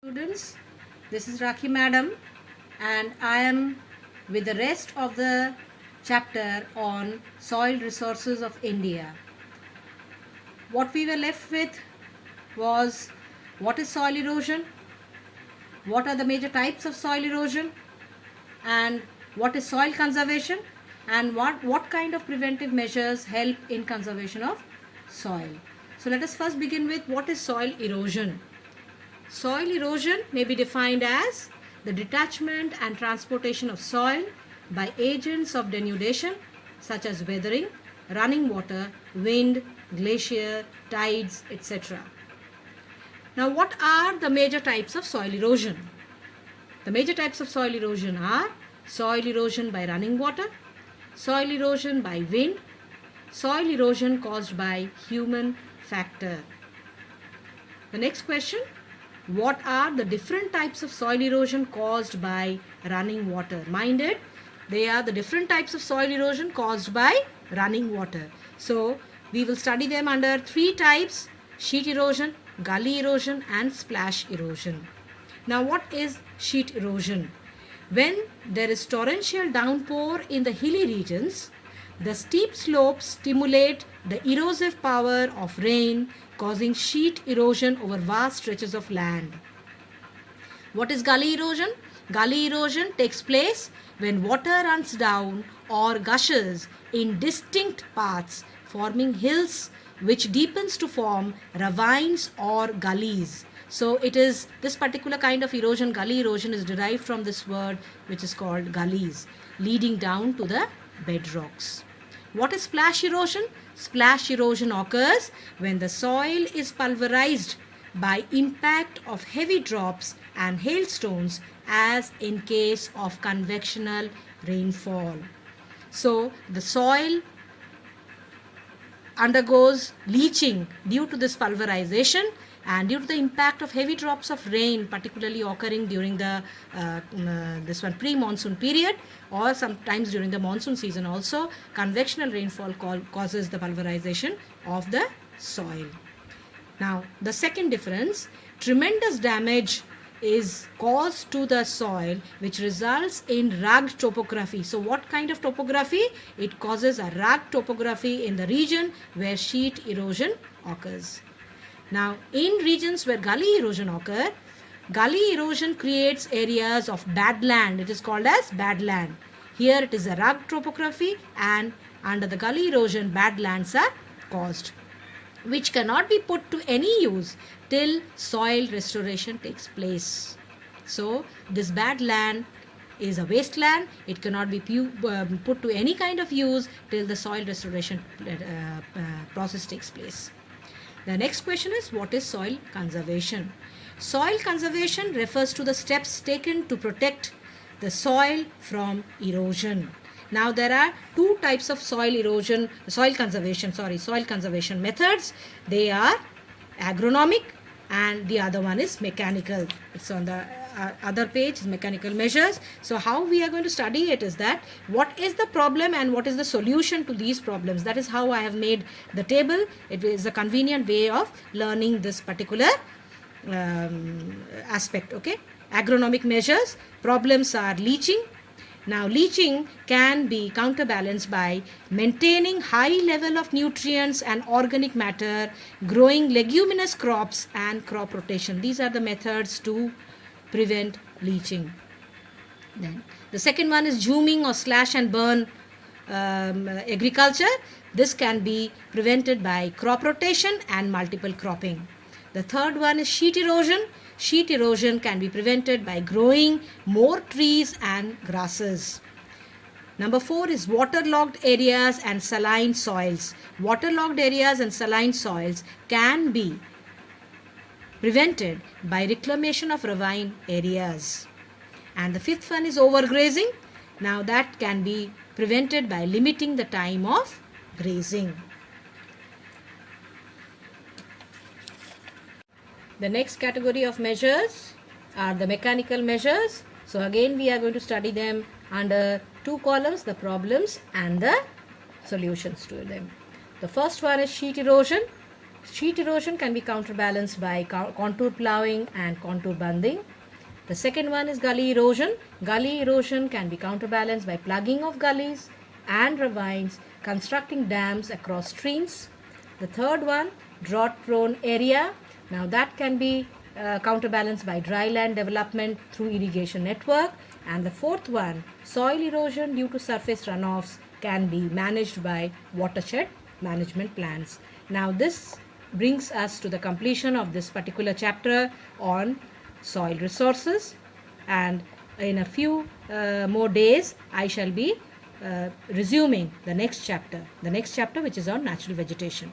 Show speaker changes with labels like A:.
A: Students, this is Rakhi Madam and I am with the rest of the chapter on soil resources of India. What we were left with was what is soil erosion, what are the major types of soil erosion, and what is soil conservation, and what kind of preventive measures help in conservation of soil. So let us first begin with what is soil erosion. Soil erosion may be defined as the detachment and transportation of soil by agents of denudation such as weathering, running water, wind, glacier, tides, etc. Now, what are the major types of soil erosion? The major types of soil erosion are soil erosion by running water, soil erosion by wind, soil erosion caused by human factor. The next question, what are the different types of soil erosion caused by running water? Mind it, they are the different types of soil erosion caused by running water. So, we will study them under three types: sheet erosion, gully erosion and splash erosion. Now, what is sheet erosion? When there is torrential downpour in the hilly regions, the steep slopes stimulate the erosive power of rain, causing sheet erosion over vast stretches of land. What is gully erosion? Gully erosion takes place when water runs down or gushes in distinct paths, forming hills which deepens to form ravines or gullies. So it is this particular kind of erosion, gully erosion, is derived from this word which is called gullies, leading down to the bedrocks. What is splash erosion? Splash erosion occurs when the soil is pulverized by impact of heavy drops and hailstones, as in case of convectional rainfall. So the soil undergoes leaching due to this pulverization and due to the impact of heavy drops of rain, particularly occurring during the pre-monsoon period, or sometimes during the monsoon season also. Convectional rainfall causes the pulverization of the soil. Now, the second difference, tremendous damage is caused to the soil which results in rugged topography. So what kind of topography? It causes a rugged topography in the region where sheet erosion occurs. Now, in regions where gully erosion occurs, gully erosion creates areas of badland. It is called as badland. Here it is a rugged topography, and under the gully erosion badlands are caused, which cannot be put to any use till soil restoration takes place. So this bad land is a wasteland. It cannot be put to any kind of use till the soil restoration process takes place. The next question is, what is soil conservation? Soil conservation refers to the steps taken to protect the soil from erosion. Now there are two types of soil conservation methods. They are agronomic and the other one is mechanical. It's on the other page, mechanical measures. So how we are going to study it is that what is the problem and what is the solution to these problems. That is how I have made the table. It is a convenient way of learning this particular aspect. Okay, agronomic measures. Problems are leaching. Now, leaching can be counterbalanced by maintaining high level of nutrients and organic matter, growing leguminous crops and crop rotation. These are the methods to prevent leaching. Then the second one is zooming or slash and burn agriculture. This can be prevented by crop rotation and multiple cropping. The third one is sheet erosion. Sheet erosion can be prevented by growing more trees and grasses. Number 4 is waterlogged areas and saline soils. Waterlogged areas and saline soils can be prevented by reclamation of ravine areas. And the fifth one is overgrazing. Now that can be prevented by limiting the time of grazing. The next category of measures are the mechanical measures. So again we are going to study them under two columns, the problems and the solutions to them. The first one is sheet erosion. Sheet erosion can be counterbalanced by contour plowing and contour banding. The second one is gully erosion. Gully erosion can be counterbalanced by plugging of gullies and ravines, constructing dams across streams. The third one, drought prone area. Now that can be counterbalanced by dry land development through irrigation network. And the fourth one, soil erosion due to surface runoffs, can be managed by watershed management plans. Now this brings us to the completion of this particular chapter on soil resources, and in a few more days I shall be resuming the next chapter which is on natural vegetation.